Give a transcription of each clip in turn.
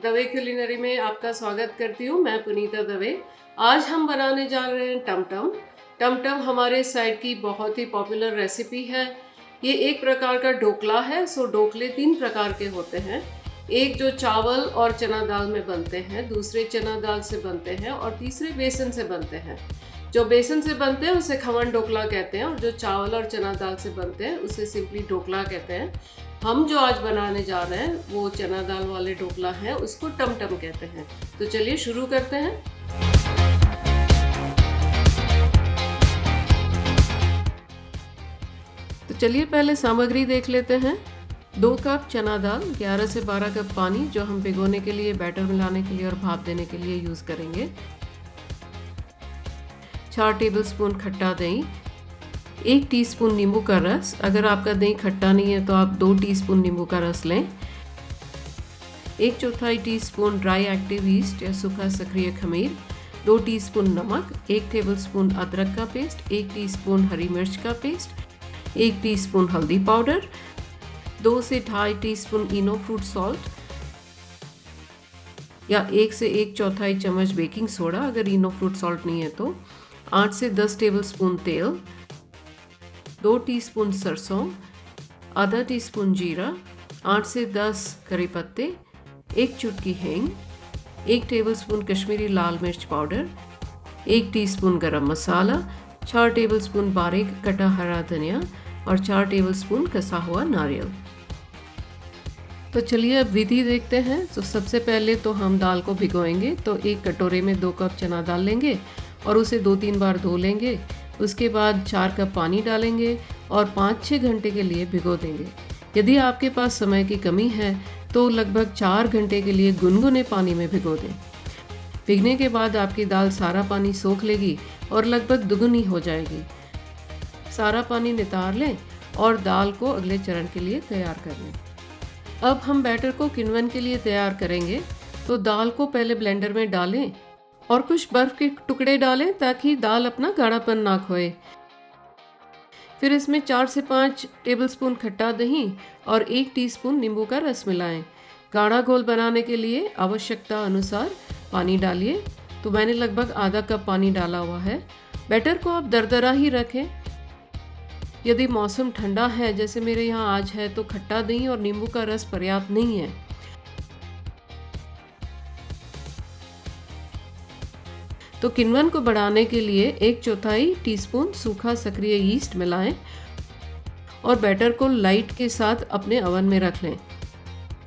Dave culinary में आपका स्वागत करती हूँ। मैं पुनीता दवे। आज हम बनाने जा रहे हैं टमटम। टमटम हमारे साइड की बहुत ही पॉपुलर रेसिपी है। ये एक प्रकार का ढोकला है। ढोकले 3 प्रकार के होते हैं। एक जो चावल और चना दाल में बनते हैं, दूसरे चना दाल से बनते हैं और तीसरे बेसन से बनते हैं। जो बेसन से बनते हैं उसे खमन ढोकला कहते हैं और जो चावल और चना दाल से बनते हैं उसे सिंपली ढोकला कहते हैं। हम जो आज बनाने जा रहे हैं वो चना दाल वाले ढोकला है, उसको टमटम कहते हैं। तो चलिए शुरू करते हैं। तो चलिए पहले सामग्री देख लेते हैं। 2 कप चना दाल, 11 से 12 कप पानी जो हम भिगोने के लिए, बैटर मिलाने के लिए और भाप देने के लिए यूज़ करेंगे। 4 टेबलस्पून खट्टा दही, 1 टीस्पून नींबू का रस। अगर आपका दही खट्टा नहीं है तो आप 2 टीस्पून नींबू का रस लें। 1/4 टीस्पून ड्राई एक्टिव यीस्ट या सूखा सक्रिय खमीर, 2 टीस्पून नमक, 1 टेबलस्पून अदरक का पेस्ट, 1 टीस्पून हरी मिर्च का पेस्ट, 1 टीस्पून हल्दी पाउडर, 2 से 2.5 टीस्पून इनो फ्रूट सॉल्ट या 1 से 1/4 चम्मच बेकिंग सोडा अगर इनो फ्रूट सॉल्ट नहीं है तो, 8 से 10 टेबलस्पून तेल, 2 टीस्पून सरसों, आधा टीस्पून जीरा, 8 से 10 करी पत्ते, 1 चुटकी हींग, 1 टेबलस्पून कश्मीरी लाल मिर्च पाउडर, 1 टीस्पून गरम मसाला, 4 टेबलस्पून बारीक कटा हरा धनिया और 4 टेबलस्पून कसा हुआ नारियल। तो चलिए अब विधि देखते हैं। तो सबसे पहले तो हम दाल को भिगोएंगे। तो एक कटोरे में 2 कप चना दाल लेंगे और उसे 2-3 बार धो लेंगे। उसके बाद 4 कप पानी डालेंगे और 5-6 घंटे के लिए भिगो देंगे। यदि आपके पास समय की कमी है तो लगभग 4 घंटे के लिए गुनगुने पानी में भिगो दें। भिगने के बाद आपकी दाल सारा पानी सोख लेगी और लगभग दुगुनी हो जाएगी। सारा पानी नितार लें और दाल को अगले चरण के लिए तैयार कर लें। अब हम बैटर को किण्वन के लिए तैयार करेंगे। तो दाल को पहले ब्लेंडर में डालें और कुछ बर्फ के टुकड़े डालें ताकि दाल अपना गाढ़ापन ना खोए। फिर इसमें 4 से 5 टेबलस्पून खट्टा दही और 1 टीस्पून नींबू का रस मिलाएं। गाढ़ा घोल बनाने के लिए आवश्यकता अनुसार पानी डालिए। तो मैंने लगभग आधा कप पानी डाला हुआ है। बैटर को आप दरदरा ही रखें। यदि मौसम ठंडा है जैसे मेरे यहाँ आज है तो खट्टा दही और नींबू का रस पर्याप्त नहीं है। तो किण्वन को बढ़ाने के लिए 1/4 टीस्पून सूखा सक्रिय यीस्ट मिलाएं और बैटर को लाइट के साथ अपने ओवन में रख लें।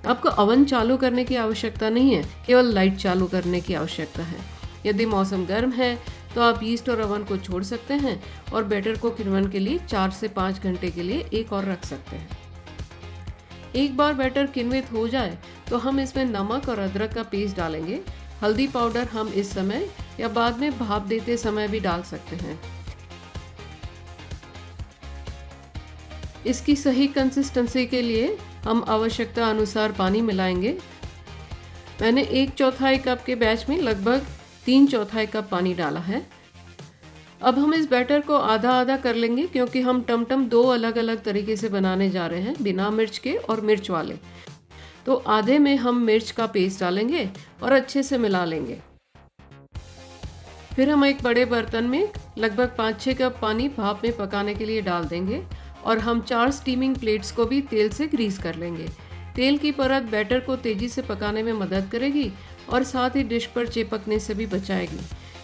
आपको ओवन चालू करने की आवश्यकता नहीं है, केवल लाइट चालू करने की आवश्यकता है। यदि मौसम गर्म है तो आप यीस्ट और ओवन को छोड़ सकते हैं और बैटर को किण्वन के लिए 4 से 5 घंटे के लिए एक और रख सकते हैं। एक बार बैटर किण्वित हो जाए तो हम इसमें नमक और अदरक का पेस्ट डालेंगे। हल्दी पाउडर हम इस समय या बाद में भाप देते समय भी डाल सकते हैं। इसकी सही कंसिस्टेंसी के लिए हम आवश्यकता अनुसार पानी मिलाएंगे। मैंने 1/4 कप के बैच में लगभग 3/4 कप पानी डाला है। अब हम इस बैटर को आधा आधा कर लेंगे क्योंकि हम टमटम 2 अलग अलग तरीके से बनाने जा रहे हैं, बिना मिर्च के और मिर्च वाले। तो आधे में हम मिर्च का पेस्ट डालेंगे और अच्छे से मिला लेंगे। फिर हम एक बड़े बर्तन में लगभग 5-6 कप पानी भाप में पकाने के लिए डाल देंगे और हम 4 स्टीमिंग प्लेट्स को भी तेल से ग्रीस कर लेंगे। तेल की परत बैटर को तेजी से पकाने में मदद करेगी और साथ ही डिश पर चिपकने से भी बचाएगी।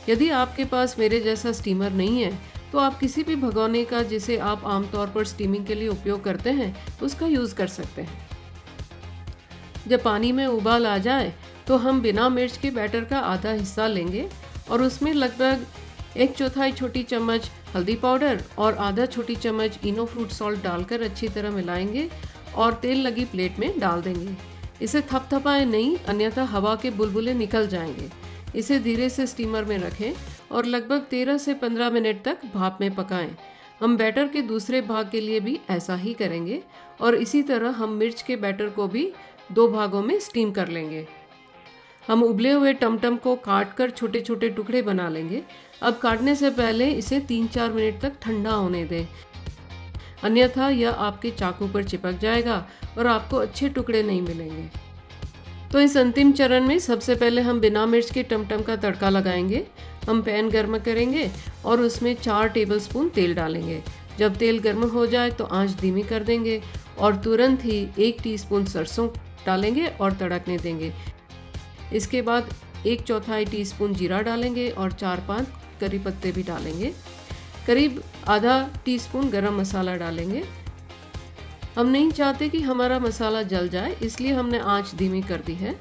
यदि आपके पास मेरे जैसा स्टीमर नहीं है तो आप किसी भी भगोने का, जिसे आप आमतौर पर स्टीमिंग के लिए उपयोग करते हैं, उसका यूज़ कर सकते हैं। जब पानी में उबाल आ जाए तो हम बिना मिर्च के बैटर का आधा हिस्सा लेंगे और उसमें लगभग 1/4 छोटी चम्मच हल्दी पाउडर और आधा छोटी चम्मच इनो फ्रूट सॉल्ट डालकर अच्छी तरह मिलाएंगे और तेल लगी प्लेट में डाल देंगे। इसे थपथपाएं नहीं, अन्यथा हवा के बुलबुले निकल जाएंगे। इसे धीरे से स्टीमर में रखें और लगभग 13 से 15 मिनट तक भाप में पकाएं। हम बैटर के दूसरे भाग के लिए भी ऐसा ही करेंगे और इसी तरह हम मिर्च के बैटर को भी 2 भागों में स्टीम कर लेंगे। हम उबले हुए टमटम को काट कर छोटे छोटे टुकड़े बना लेंगे। अब काटने से पहले इसे 3-4 मिनट तक ठंडा होने दें, अन्यथा यह आपके चाकू पर चिपक जाएगा और आपको अच्छे टुकड़े नहीं मिलेंगे। तो इस अंतिम चरण में सबसे पहले हम बिना मिर्च के टमटम का तड़का लगाएंगे। हम पैन गर्म करेंगे और उसमें 4 टेबलस्पून तेल डालेंगे। जब तेल गर्म हो जाए तो आंच धीमी कर देंगे और तुरंत ही 1 टीस्पून सरसों डालेंगे और तड़कने देंगे। इसके बाद 1/4 टीस्पून जीरा डालेंगे और 4-5 करी पत्ते भी डालेंगे। करीब आधा टीस्पून गरम मसाला डालेंगे। हम नहीं चाहते कि हमारा मसाला जल जाए, इसलिए हमने आंच धीमी कर दी है।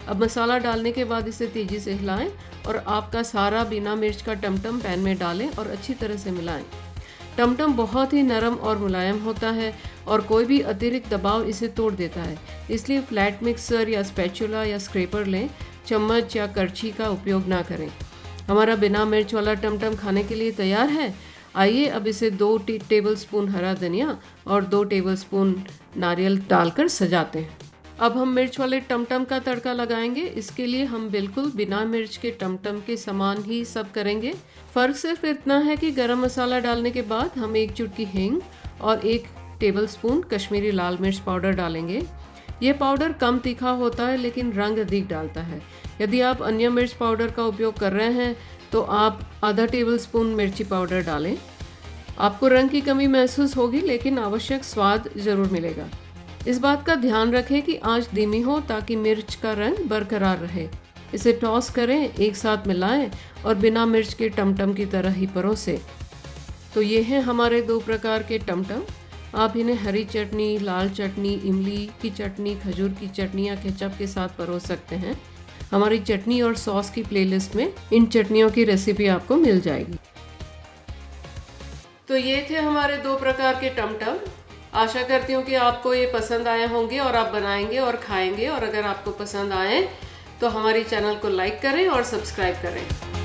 अब मसाला डालने के बाद इसे तेज़ी से हिलाएं और आपका सारा बिना मिर्च का टमटम पैन में डालें और अच्छी तरह से मिलाएं। टमटम बहुत ही नरम और मुलायम होता है और कोई भी अतिरिक्त दबाव इसे तोड़ देता है, इसलिए फ्लैट मिक्सर या स्पैचुला या स्क्रैपर लें। चम्मच या करछी का उपयोग ना करें। हमारा बिना मिर्च वाला टमटम खाने के लिए तैयार है। आइए अब इसे 2 टेबलस्पून हरा धनिया और 2 टेबलस्पून नारियल डालकर सजाते हैं। अब हम मिर्च वाले टमटम का तड़का लगाएंगे। इसके लिए हम बिल्कुल बिना मिर्च के टमटम के समान ही सब करेंगे। फ़र्क सिर्फ इतना है कि गरम मसाला डालने के बाद हम 1 चुटकी हींग और 1 टेबलस्पून कश्मीरी लाल मिर्च पाउडर डालेंगे। ये पाउडर कम तीखा होता है लेकिन रंग अधिक डालता है। यदि आप अन्य मिर्च पाउडर का उपयोग कर रहे हैं तो आप आधा टेबलस्पून मिर्ची पाउडर डालें। आपको रंग की कमी महसूस होगी लेकिन आवश्यक स्वाद ज़रूर मिलेगा। इस बात का ध्यान रखें कि आंच धीमी हो ताकि मिर्च का रंग बरकरार रहे। इसे टॉस करें, एक साथ मिलाएं और बिना मिर्च के टमटम की तरह ही परोसें। तो ये हैं हमारे 2 प्रकार के टमटम। आप इन्हें हरी चटनी, लाल चटनी, इमली की चटनी, खजूर की चटनी या केचप के साथ परोस सकते हैं। हमारी चटनी और सॉस की प्लेलिस्ट में इन चटनियों की रेसिपी आपको मिल जाएगी। तो ये थे हमारे 2 प्रकार के टमटम। आशा करती हूँ कि आपको ये पसंद आए होंगे और आप बनाएंगे और खाएंगे। और अगर आपको पसंद आए तो हमारी चैनल को लाइक करें और सब्सक्राइब करें।